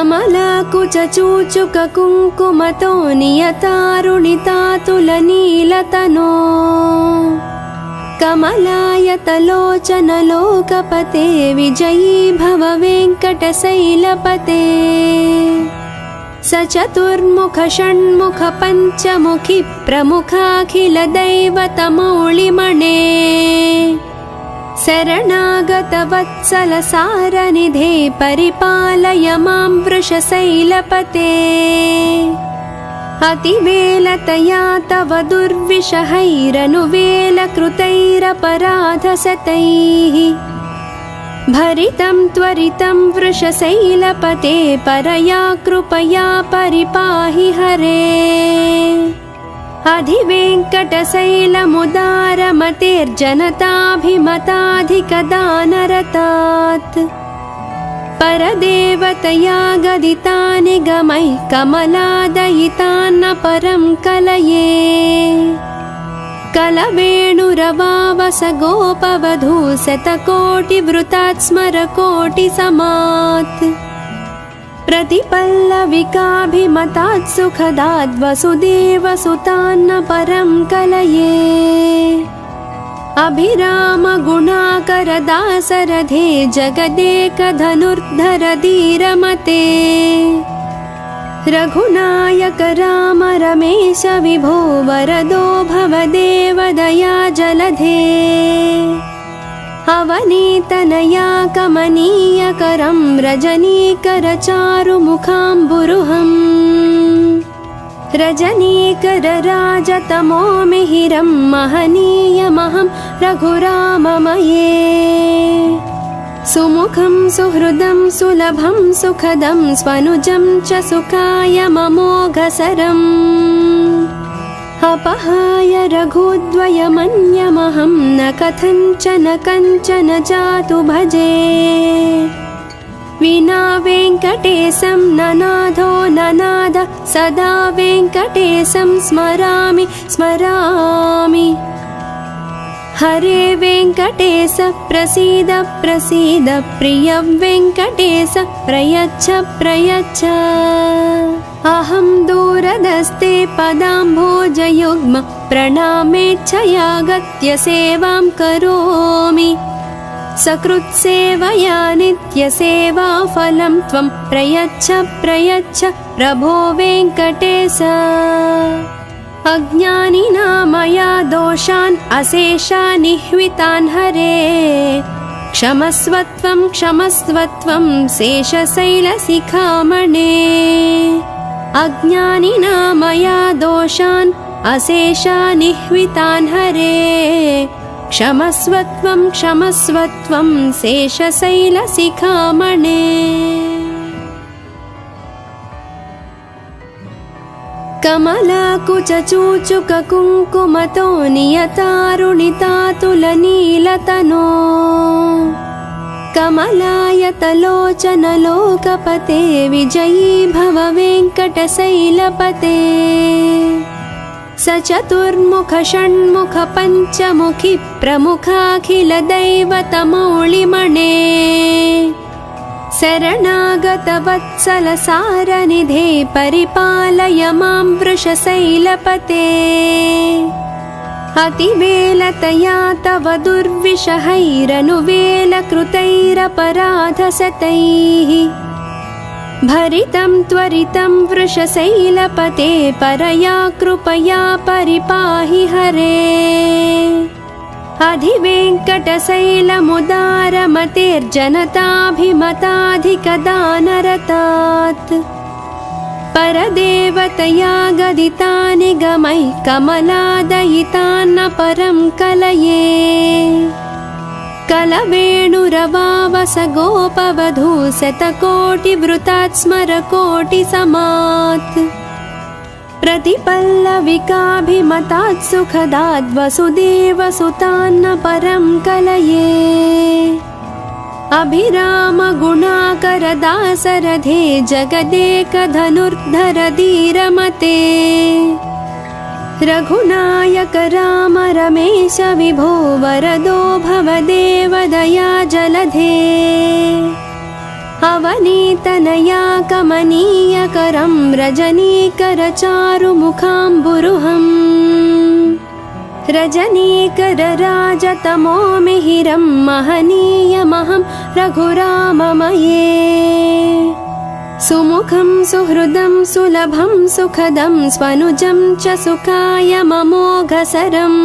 कमलाकुचूचुक कुङ्कुमतो नियतारुणितातुलनीलतनो कमलायतलोचन लोकपते विजयी भव वेङ्कटशैलपते सचतुर्मुख षण्मुख पञ्चमुखि प्रमुखाखिल दैवतमौलिमणे शरणागत वत्सल सारनिधे परिपालय मां वृषशैलपते अतिवेलतया तव दुर्विषहैरनुवेलकृतैरपराधशतैः भरितं त्वरितं वृषशैलपते परया कृपया परिपाहि हरे अधिवेङ्कटशैलमुदारमतेर्जनताभिमताधिकदानरतात् परदेवतया गदितानि गमैः कमलादयितान्न परं कलये कलवेणुरवावस गोपवधू शतकोटिवृतात् स्मरकोटिसमात् प्रतिपल्लविकाभिमतात् सुखदाद् वसुदेवसुतान्न परं कलये अभिराम गुणाकर दासरथे जगदेकधनुर्धर धीरमते रघुनायक राम रमेश विभो वरदो भवदेव दया जलधे अवनीतनया कमनीयकरं रजनीकर चारुमुखाम्बुरुहम् रजनीकर राजतमो मिहिरं महनीयमहं रघुराममये सुमुखं सुहृदं सुलभं सुखदं स्वनुजं च सुखाय ममोघसरम् अपहाय रघुद्वयमन्यमहं न कथञ्चन कञ्चन जातु भजे विना वेङ्कटेशं ननाथो ननाद सदा वेङ्कटेशं स्मरामि स्मरामि हरे वेङ्कटेश प्रसीद प्रसीद प्रिय वेङ्कटेश प्रयच्छ प्रयच्छ अहं दूरदस्ते पदाम्भोजयुग्म प्रणामेच्छयागत्य सेवां करोमि सकृत्सेवया नित्यसेवाफलं त्वं प्रयच्छ प्रयच्छ प्रभो वेङ्कटेश अज्ञानिना मया दोषान् अशेषानिह्वितान् हरे क्षमस्वत्वं क्षमस्वत्वं शेषशैलशिखामणे अज्ञानिना मया दोषान् अशेषानिह्वितान् हरे क्षमस्वत्वं क्षमस्वत्वं शेषशैलशिखामणे कमलाकुचूचुक कुङ्कुमतो नियतारुणितातुलनीलतनो कमलायतलोचन लोकपते विजयी भव वेङ्कटशैलपते सचतुर्मुख षण्मुख पञ्चमुखि प्रमुखाखिल दैवतमौलिमणे शरणागत वत्सल सारनिधे परिपालय मां वृषशैलपते अतिवेलतया तव दुर्विषहैरनुवेलकृतैरपराधशतैः भरितं त्वरितं वृषशैलपते परया कृपया परिपाहि हरे अधिवेङ्कटशैलमुदारमतेर्जनताभिमताधिकदानरतात् परदेवतया गदितानि गमैः कमलादयितान्न परं कलये कलवेणुरवावस गोपवधू शतकोटिवृतात् स्मरकोटिसमात् प्रतिपल्लविकाभिमतात् सुखदाद् वसुदेवसुतान्न परं कलये अभिराम गुणाकर दासरथे जगदेकधनुर्धर धीरमते रघुनायक राम रमेश विभो वरदो भवदेव दया जलधे अवनीतनया कमनीयकरं रजनीकरचारुमुखाम्बुरुहम् रजनीकरराजतमो मिहिरं महनीयमहं रघुराममये सुमुखं सुहृदं सुलभं सुखदं स्वनुजं च सुखाय ममोघसरम्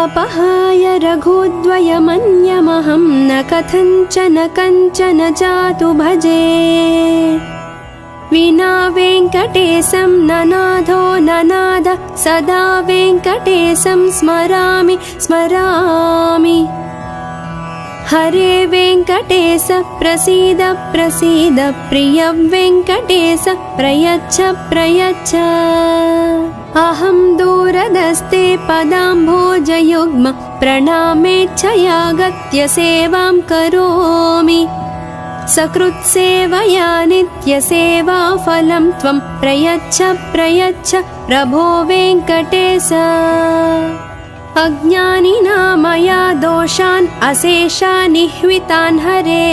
अपहाय रघुद्वयमन्यमहं न कथञ्चन कञ्चन जातु भजे विना वेङ्कटेशं ननाथो ननाद सदा वेङ्कटेशं स्मरामि स्मरामि हरे वेङ्कटेश प्रसीद प्रसीद प्रिय वेङ्कटेश प्रयच्छ प्रयच्छ अहं दूरदस्ते पदाम्भोजयुग्म प्रणामेच्छयागत्य सेवां करोमि सकृत्सेवया नित्यसेवाफलं त्वं प्रयच्छ प्रयच्छ प्रभो वेङ्कटेश अज्ञानिना मया दोषान् अशेषान् निह्वितान् हरे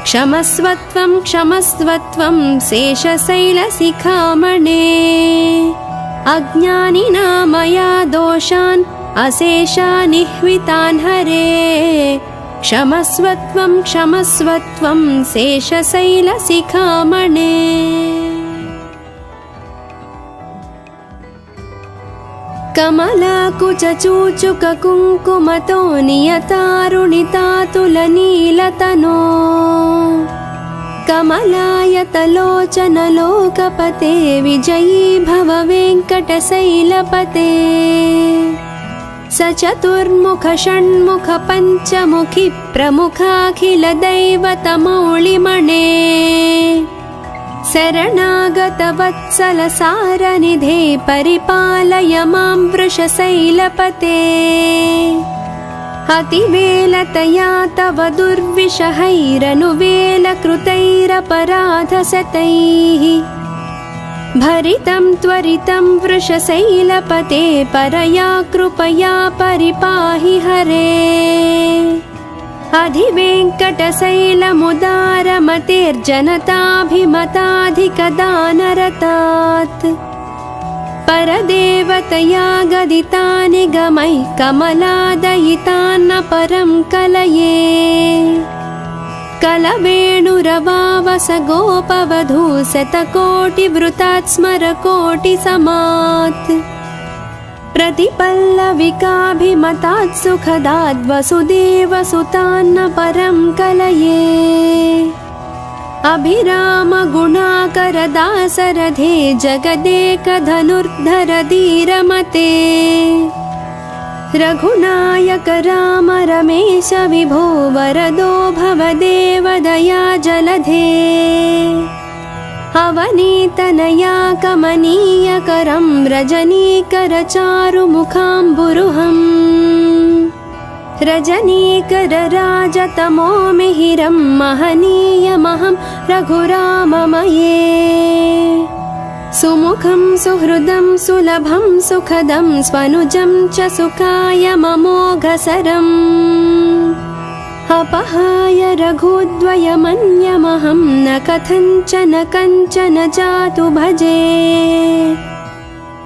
क्षमस्वत्वं क्षमस्वत्वं शेषशैलशिखामणे अज्ञानिना मया दोषान् अशेषान् निह्वितान् हरे क्षमस्वत्वं क्षमस्वत्वं शेषशैलशिखामणे कमलाकुचूचुककुङ्कुमतो नियतारुणितातुलनीलतनो कमलायतलोचनलोकपते विजयी भव वेङ्कटशैलपते सचतुर्मुख षण्मुख पञ्चमुखि प्रमुखाखिलदैवतमौलिमणे शरणागतवत्सलसारनिधे परिपालय मां वृषशैलपते अतिवेलतया तव दुर्विषहैरनुवेलकृतैरपराधशतैः भरितं त्वरितं वृषशैलपते परया कृपया परिपाहि हरे अधिवेङ्कटशैलमुदारमतेर्जनताभिमताधिकदानरतात् परदेवतया गदितानि गमैः कमलादयितान्न परं कलये कलवेणुरवावस गोपवधू शतकोटिवृतात् स्मरकोटिसमात् प्रतिपल्लविकाभिमतात् सुखदाद् वसुदेवसुतान्न परं कलये अभिराम गुणाकरदासरथे जगदेकधनुर्धर धीरमते रघुनायक राम रमेश विभो वरदो भवदेव दया जलधे अवनीतनया कमनीयकरं रजनीकरचारुमुखाम्बुरुहम् रजनीकरराजतमो मिहिरं महनीयमहं रघुराममये सुमुखं सुहृदं सुलभं सुखदं स्वनुजं च सुखाय ममोघसरम् अपहाय रघुद्वयमन्यमहं न कथञ्चन कञ्चन जातु भजे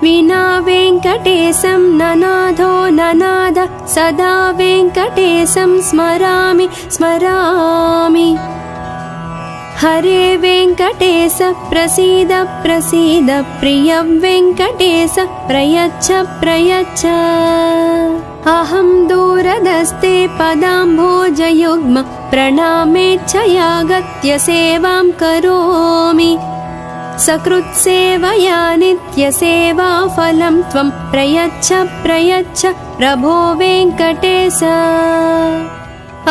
विना वेङ्कटेशं ननाथो ननाद सदा वेङ्कटेशं स्मरामि स्मरामि हरे वेङ्कटेश प्रसीद प्रसीद प्रिय वेङ्कटेश प्रयच्छ प्रयच्छ अहं दूरदस्ते पदाम्भोजयुग्म प्रणामेच्छयागत्य सेवां करोमि सकृत्सेवया नित्यसेवाफलं त्वं प्रयच्छ प्रयच्छ प्रभो वेङ्कटेश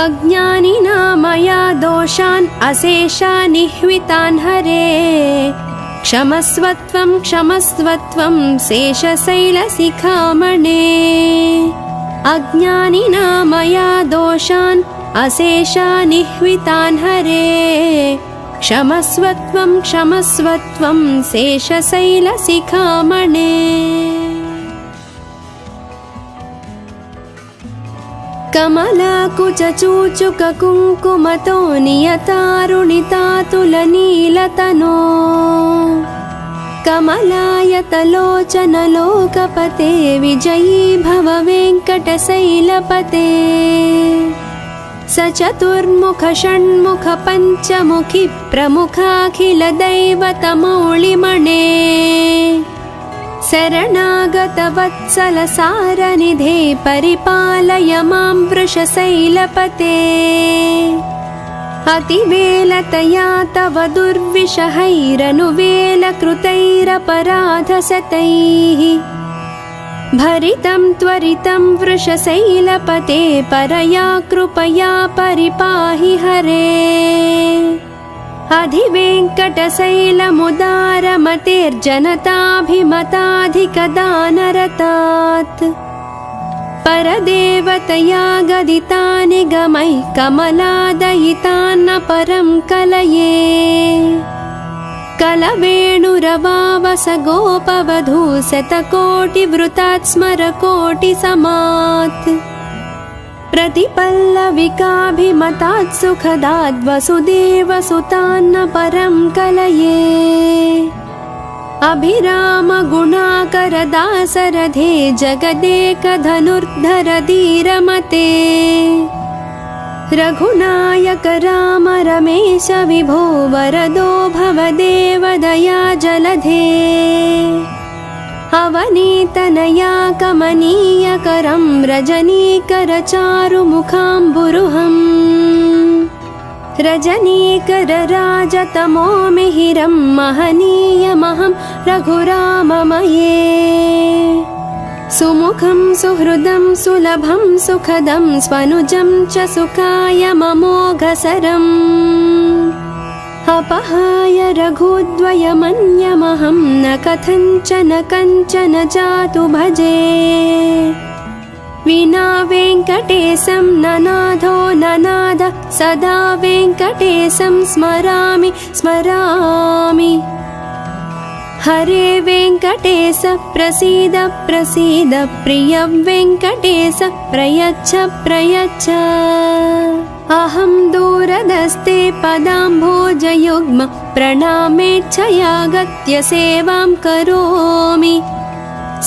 अज्ञानिना मया दोषान् अशेषान् निह्वितान् हरे क्षमस्वत्वं क्षमस्वत्वं शेषशैलशिखामणे अज्ञानिना मया दोषान् अशेषान् निह्वितान् हरे क्षमस्वत्वं क्षमस्वत्वं शेषशैलशिखामणे कमलाकुचूचुककुङ्कुमतो नियतारुणितातुलनीलतनो कमलायतलोचनलोकपते विजयी भव वेङ्कटशैलपते स चतुर्मुख षण्मुख पञ्चमुखी प्रमुखाखिलदैवतमौलिमणे शरणागतवत्सलसारनिधे परिपालय मां वृषशैलपते अतिवेलतया तव दुर्विषहैरनुवेलकृतैरपराधशतैः भरितं त्वरितं वृषशैलपते परया कृपया परिपाहि हरे अधिवेङ्कटशैलमुदारमतेर्जनताभिमताधिकदानरतात् परदेवतया गदितानि गमैः कमलादयितान्न परं कलये कलवेणुरवावस गोपवधू शतकोटिवृतात् स्मरकोटिसमात् प्रतिपल्लविकाभिमतात् सुखदात् वसुदेवसुतान्न परं कलये अभिरामगुणाकरदासरथे जगदेकधनुर्धर धीरमते रघुनायक राम रमेश विभो वरदो भवदेवदया जलधे अवनीतनया कमनीयकरं रजनीकरचारुमुखाम्बुरुहम् रजनीकरराजतमो मिहिरं महनीयमहं रघुराममये सुमुखं सुहृदं सुलभं सुखदं स्वनुजं च सुखायममोघसरम् अपहाय रघुद्वयमन्यमहं न कथञ्चन कञ्चन जातु भजे विना वेङ्कटेशं ननाथो ननाथ सदा वेङ्कटेशं स्मरामि स्मरामि हरे वेङ्कटेश प्रसीद प्रसीद प्रिय वेङ्कटेश प्रयच्छ प्रयच्छ अहं दूरदस्ते पदाम्भोजयुग्म प्रणामेच्छयागत्य सेवां करोमि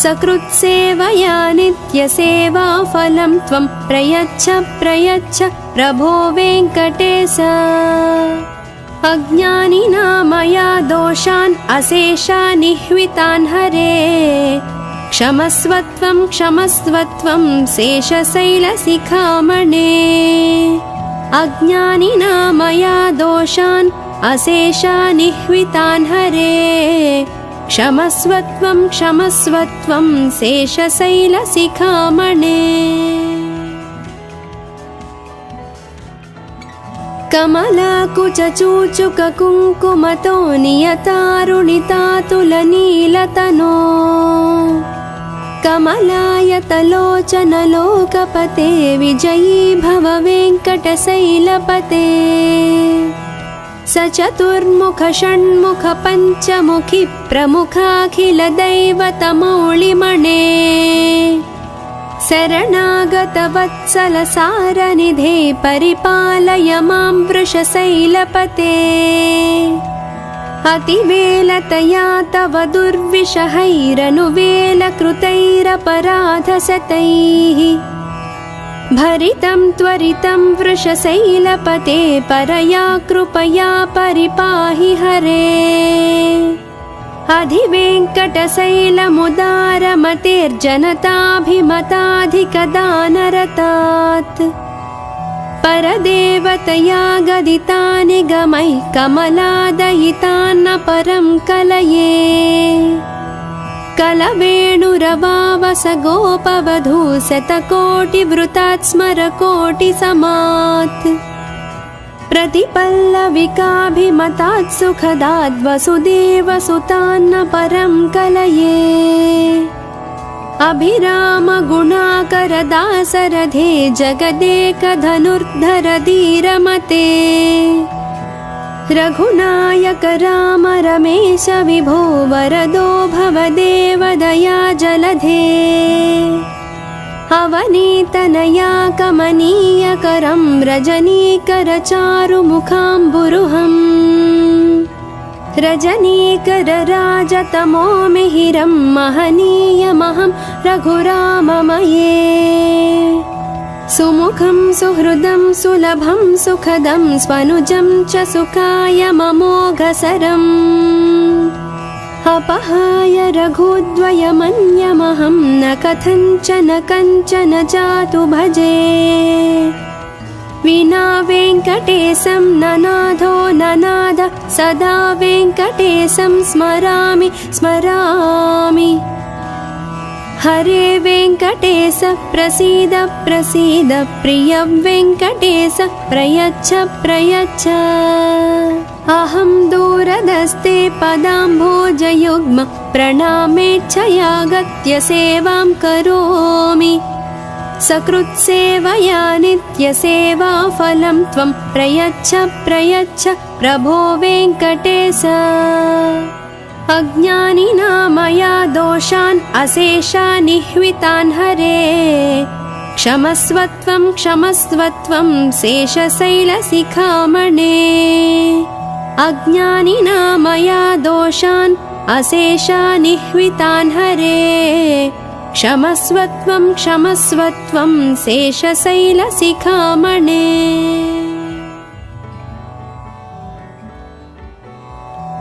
सकृत्सेवया नित्यसेवाफलं त्वं प्रयच्छ प्रयच्छ प्रभो वेङ्कटेश अज्ञानिना मया दोषान् अशेषान् निह्वितान् हरे क्षमस्वत्वं क्षमस्वत्वं शेषशैलशिखामणे अज्ञानिना मया दोषान् अशेषान् निह्वितान् हरे क्षमस्वत्वं क्षमस्वत्वं शेषशैलशिखामणे कमलाकुचूचुककुङ्कुमतो नियतारुणितातुलनीलतनो कमलायतलोचनलोकपते विजयी भव वेङ्कटशैलपते स चतुर्मुख षण्मुख पञ्चमुखी प्रमुखाखिलदैवतमौलिमणे शरणागतवत्सलसारनिधे परिपालय मां वृषशैलपते अतिवेलतया तव दुर्विषहैरनुवेलकृतैरपराधशतैः भरितं त्वरितं वृषशैलपते परया कृपया परिपाहि हरे अधिवेङ्कटशैलमुदारमतेर्जनताभिमताधिकदानरतात् परदेवतया गदितानि गमैः कमलादयितान्न परं कलये कलवेणुरवावस गोपवधू शतकोटिवृतात् स्मरकोटिसमात् प्रतिपल्लविकाभिमतात् सुखदात् वसुदेवसुतान्न परं कलये अभिरामगुणाकरदासरथे जगदेकधनुर्धर धीरमते रघुनायक राम रमेश विभो वरदो भवदेवदया जलधे अवनीतनया कमनीयकरं रजनीकरचारुमुखाम्बुरुहम् रजनीकरराजतमो मिहिरं महनीयमहं रघुराममये सुमुखं सुहृदं सुलभं सुखदं स्वनुजं च सुखायममोघसरम् अपहाय रघुद्वयमन्यमहं न कथञ्चन कञ्चन जातु भजे विना वेङ्कटेशं ननाथो ननाद सदा वेङ्कटेशं स्मरामि स्मरामि हरे वेङ्कटेश प्रसीद प्रसीद प्रिय वेङ्कटेश प्रयच्छ प्रयच्छ अहं दूरदस्ते पदाम्भोजयुग्म प्रणामेच्छयागत्य सेवां करोमि सकृत्सेवया नित्यसेवाफलं त्वं प्रयच्छ प्रयच्छ प्रभो वेङ्कटेश अज्ञानिना मया दोषान् अशेषानिह्वितान् हरे क्षमस्वत्वं क्षमस्वत्वं शेषशैलशिखामणे अज्ञानिना मया दोषान् अशेषानिह्वितान् हरे क्षमस्वत्वं क्षमस्वत्वं शेषशैलशिखामणे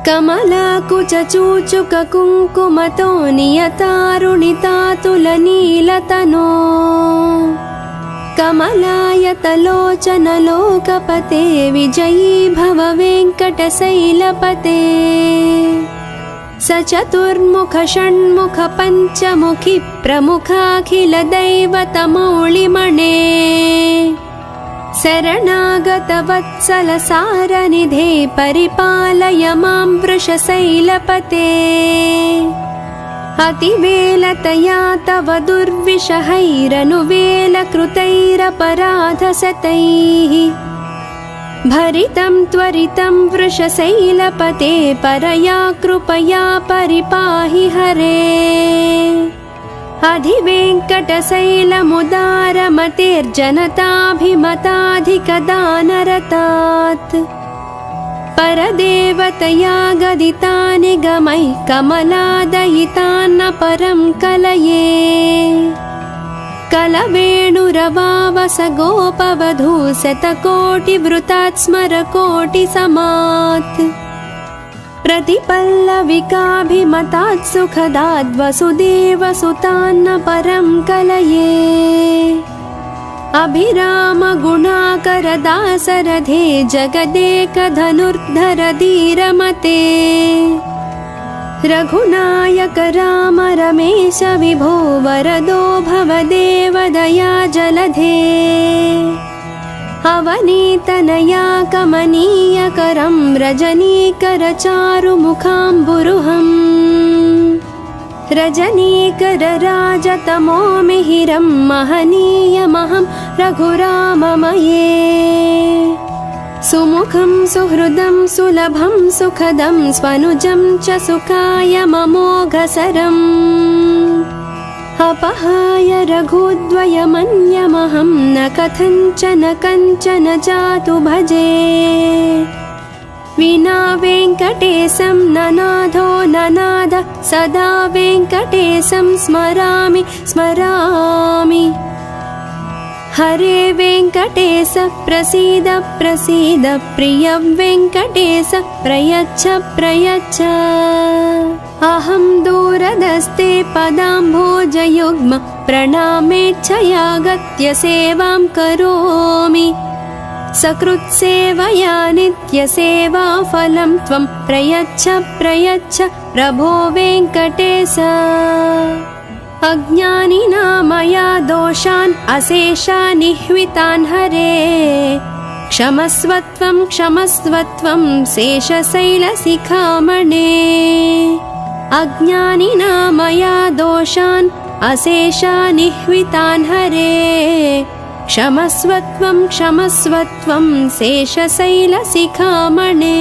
कमलाकुचूचुककुङ्कुमतो नियतारुणितातुलनीलतनो कमलायतलोचनलोकपते विजयी भव वेङ्कटशैलपते स चतुर्मुख षण्मुख पञ्चमुखी प्रमुखाखिलदैवतमौलिमणे शरणागतवत्सलसारनिधे परिपालय मां वृषशैलपते अतिवेलतया तव दुर्विषहैरनुवेलकृतैरपराधशतैः भरितं त्वरितं वृषशैलपते परया कृपया परिपाहि हरे अधिवेङ्कटशैलमुदारमतेर्जनताभिमताधिकदानरतात् परदेवतया गदितानि गमैः कमलादयितान्न परं कलये कलवेणुरवावस गोपवधू शतकोटिवृतात् स्मरकोटिसमात् प्रतिपल्लविकाभिमतात् सुखदाद् वसुदेवसुतान्न परं कलये अभिरामगुणाकरदासरथे जगदेकधनुर्धर धीरमते रघुनायक राम रमेश विभो वरदो भवदेवदया जलधे अवनीतनया कमनीयकरं रजनीकरचारुमुखाम्बुरुहम् रजनीकरराजतमो मिहिरं महनीयमहं रघुराममये सुमुखं सुहृदं सुलभं सुखदं स्वनुजं च सुखायममोघसरम् अपहाय रघुद्वयमन्यमहं न कथञ्चन कञ्चन जातु भजे विना वेङ्कटेशं ननाथो ननाद सदा वेङ्कटेशं स्मरामि स्मरामि हरे वेङ्कटेश प्रसीद प्रसीद प्रिय वेङ्कटेश प्रयच्छ प्रयच्छ अहं दूरदस्ते पदाम्भोजयुग्म प्रणामेच्छयागत्य सेवां करोमि सकृत्सेवया नित्यसेवाफलं त्वं प्रयच्छ प्रयच्छ प्रभो वेङ्कटेश अज्ञानिना मया दोषान् अशेषानिह्वितान् हरे क्षमस्वत्वं क्षमस्वत्वं शेषशैलशिखामणे अज्ञानिना मया दोषान् अशेषानिह्वितान् हरे क्षमस्वत्वं क्षमस्वत्वं शेषशैलशिखामणे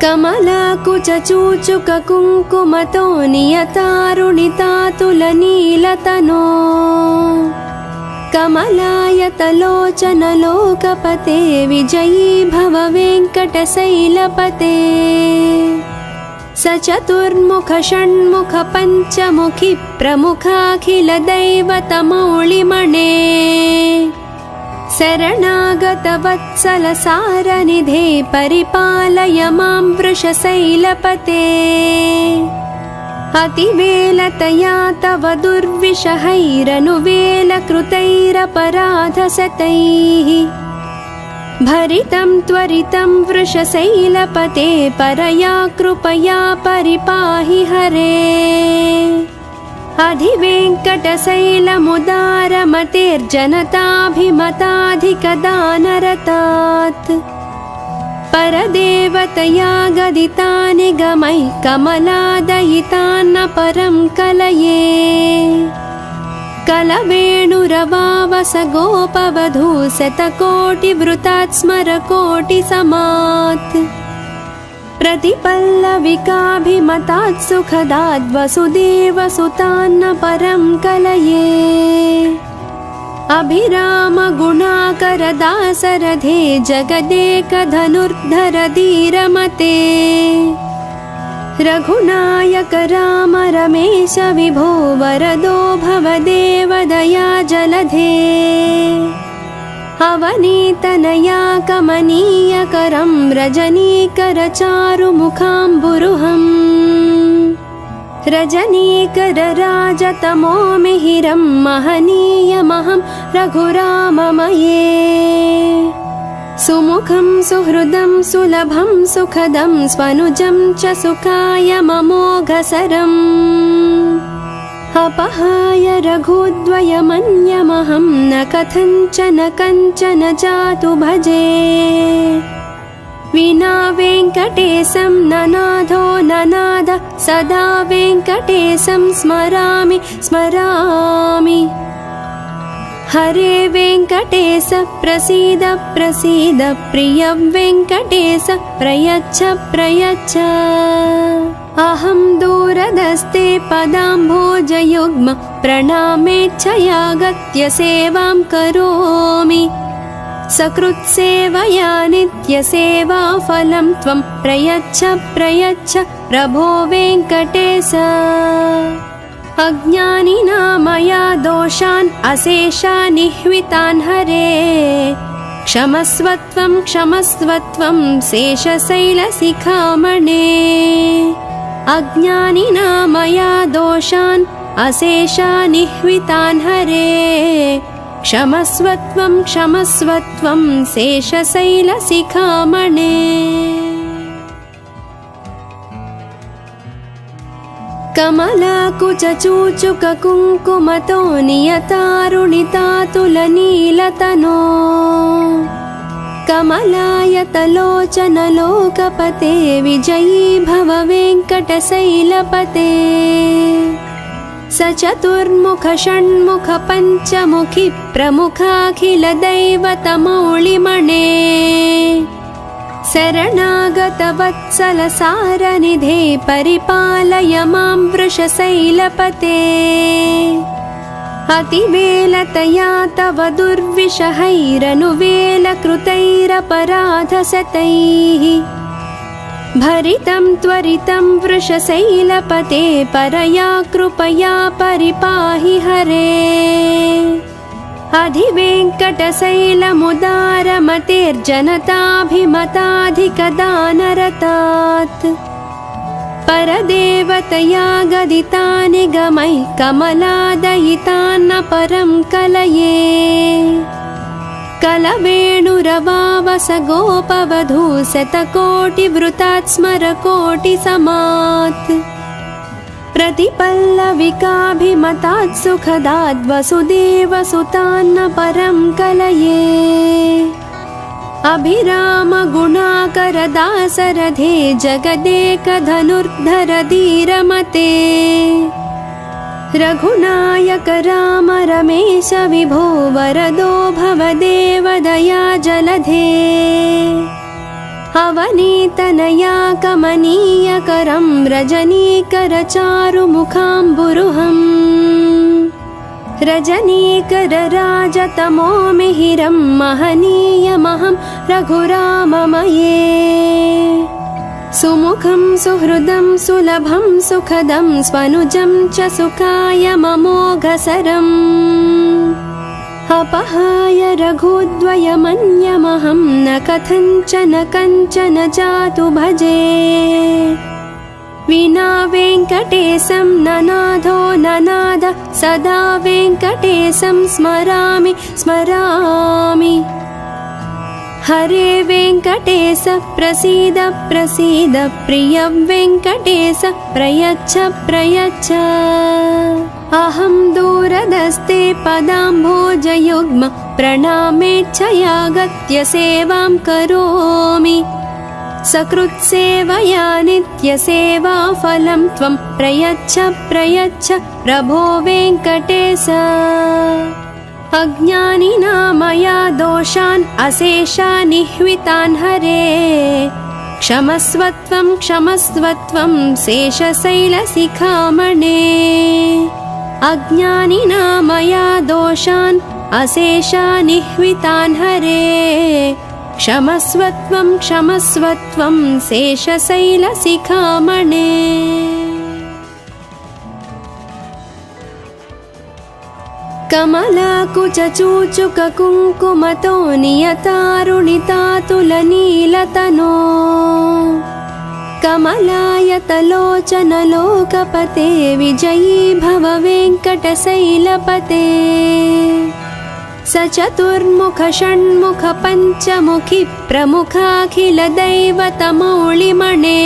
कमलाकुचूचुककुङ्कुमतो नियतारुणितातुलनीलतनो कमलायतलोचनलोकपते विजयी भव वेङ्कटशैलपते स चतुर्मुख षण्मुख पञ्चमुखि प्रमुखाखिलदैवतमौळिमणे शरणागतवत्सलसारनिधे परिपालय मां वृषशैलपते अतिवेलतया तव दुर्विषहैरनुवेलकृतैरपराधशतैः भरितं त्वरितं वृषशैलपते परया कृपया परिपाहि हरे अधिवेङ्कटशैलमुदारमतेर्जनताभिमताधिकदानरतात् परदेवतया गदितानि गमैः कमलादयितान्न परं कलये कलवेणुरवावस गोपवधू शतकोटिवृतात् स्मरकोटिसमात् प्रतिपल्लविकाभिमतात् सुखदाद् वसुदेवसुतान्न परं कलये अभिराम गुणाकरदासरथे जगदेकधनुर्धर धीरमते रघुनायक राम रमेश विभो वरदो भवदेव दया जलधे अवनीतनया कमनीयकरं रजनीकरचारुमुखाम्बुरुहम् रजनीकरराजतमो मिहिरं महनीयमहं रघुराममये सुमुखं सुहृदं सुलभं सुखदं स्वनुजं च सुखायममोघसरम् अपहाय रघुद्वयमन्यमहं न कथञ्चन कञ्चन जातु भजे विना वेङ्कटेशं ननाथो ननाद सदा वेङ्कटेशं स्मरामि स्मरामि हरे वेङ्कटेश प्रसीद प्रसीद प्रिय वेङ्कटेश प्रयच्छ प्रयच्छ अहं दूरदस्ते पदाम्भोजयुग्म प्रणामेच्छयागत्य सेवां करोमि सकृत्सेवया नित्यसेवाफलं त्वं प्रयच्छ प्रयच्छ प्रभो वेङ्कटेश अज्ञानिना मया दोषान् अशेषानिह्वितान् हरे क्षमस्वत्वं क्षमस्वत्वं शेषशैलशिखामणे अज्ञानिना मया दोषान् अशेषानिह्वितान् हरे क्षमस्वत्वं क्षमस्वत्वं शेषशैलशिखामणे कमलाकुचूचुककुङ्कुमतो नियतारुणितातुलनीलतनो कमलायतलोचनलोकपते विजयी भव वेङ्कटशैलपते स चतुर्मुख षण्मुख पञ्चमुखि प्रमुखाखिलदैवतमौळिमणे शरणागतवत्सलसारनिधे परिपालय मां वृषशैलपते अतिवेलतया तव दुर्विषहैरनुवेलकृतैरपराधशतैः भरितं त्वरितं वृषशैलपते परया कृपया परिपाहि हरे अधिवेङ्कटशैलमुदारमतेर्जनताभिमताधिकदानरतात् परदेवतया गदितानि गमैः कमलादयितान्न परं कलये कलवेणुरवावस गोपवधू शतकोटिवृतात् स्मरकोटिसमात् प्रतिपल्लविकाभिमतात् सुखदाद् वसुदेवसुतान्न परं कलये अभिराम गुणाकरदासरथे जगदेकधनुर्धर धीरमते रघुनायक राम रमेश विभो वरदो भवदेव दया जलधे अवनीतनया कमनीयकरं रजनीकरचारुमुखाम्बुरुहम् रजनीकरराजतमो मिहिरं महनीयमहं रघुराममये सुमुखं सुहृदं सुलभं सुखदं स्वनुजं च सुखायममोघसरम् अपहाय रघुद्वयमन्यमहं न कथञ्चन कञ्चन जातु भजे विना वेङ्कटेशं ननाथो ननाद सदा वेङ्कटेशं स्मरामि स्मरामि हरे वेङ्कटेश प्रसीद प्रसीद प्रिय वेङ्कटेश प्रयच्छ प्रयच्छ अहं दूरदस्ते पदाम्भोजयुग्म प्रणामेच्छयागत्य सेवां करोमि सकृत्सेवया नित्यसेवाफलं त्वं प्रयच्छ प्रयच्छ प्रभो वेङ्कटेश अज्ञानिना मया दोषान् अशेषानिह्वितान् हरे क्षमस्वत्वं क्षमस्वत्वं शेषशैलशिखामणे अज्ञानिना मया दोषान् अशेषानिह्वितान् हरे क्षमस्वत्वं क्षमस्वत्वं शेषशैलशिखामणे कमलाकुचूचुककुङ्कुमतो नियतारुणितातुलनीलतनो कमलायतलोचनलोकपते विजयी भव वेङ्कटशैलपते सचतुर्मुख षण्मुख पञ्चमुखि प्रमुखाखिलदैवतमौलिमणे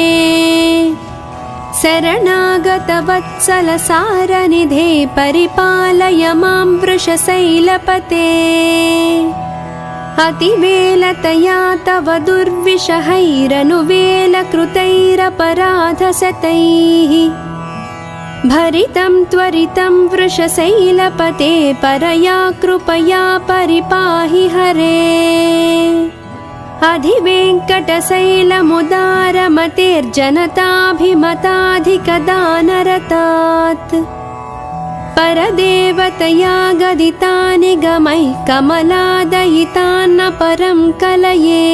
शरणागतवत्सलसारनिधे परिपालय मां वृषशैलपते अतिवेलतया तव दुर्विषहैरनुवेलकृतैरपराधशतैः भरितं त्वरितं वृषशैलपते परया कृपया परिपाहि हरे अधिवेङ्कटशैलमुदारमतेर्जनताभिमताधिकदानरतात् परदेवतया गदितानि गमैः कमलादयितान्न परं कलये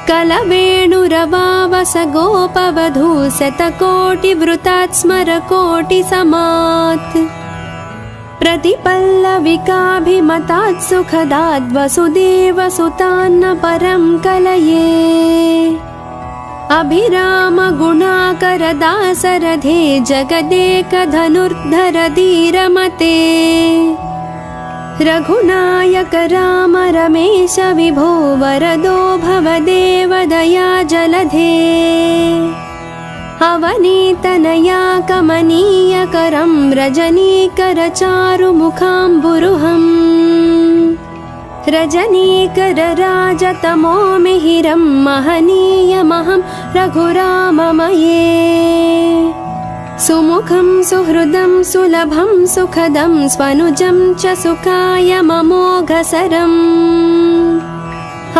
कलवेणुरवावस गोपवधू शतकोटिवृतात् स्मरकोटिसमात् प्रतिपल्लविकाभिमतात् सुखदाद् वसुदेवसुतान्न परं कलये अभिराम गुणाकरदासरथे जगदेकधनुर्धर धीरमते रघुनायक राम रमेश विभो वरदो भवदेव दया जलधे अवनीतनया कमनीयकरं रजनीकरचारुमुखाम्बुरुहम् रजनीकरराजतमो मिहिरं महनीयमहं रघुराममये सुमुखं सुहृदं सुलभं सुखदं स्वनुजं च सुखायममोघसरम्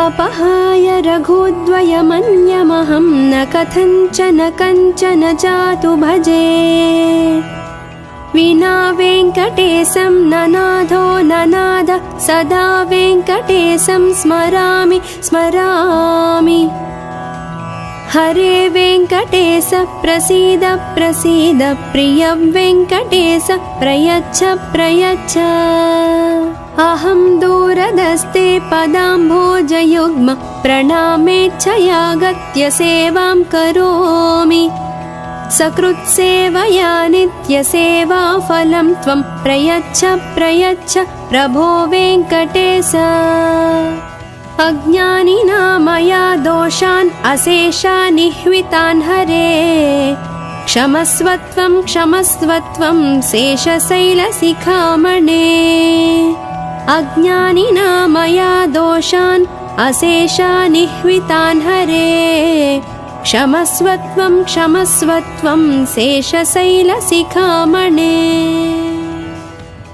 अपहाय रघुद्वयमन्यमहं न कथञ्चन कञ्चन जातु भजे विना वेङ्कटेशं ननाथो ननाद सदा वेङ्कटेशं स्मरामि स्मरामि हरे वेङ्कटेश प्रसीद प्रसीद प्रिय वेङ्कटेश प्रयच्छ प्रयच्छ अहं दूरदस्ते पदाम्भोजयुग्म प्रणामेच्छयागत्य सेवां करोमि सकृत्सेवया नित्यसेवाफलं त्वं प्रयच्छ प्रयच्छ प्रभो वेङ्कटेश अज्ञानिना मया दोषान् अशेषानिह्वितान् हरे क्षमस्वत्वं क्षमस्वत्वं शेषशैलशिखामणे अज्ञानिना मया दोषान् अशेषानिह्वितान् हरे क्षमस्वत्वं क्षमस्वत्वं शेषशैलशिखामणे।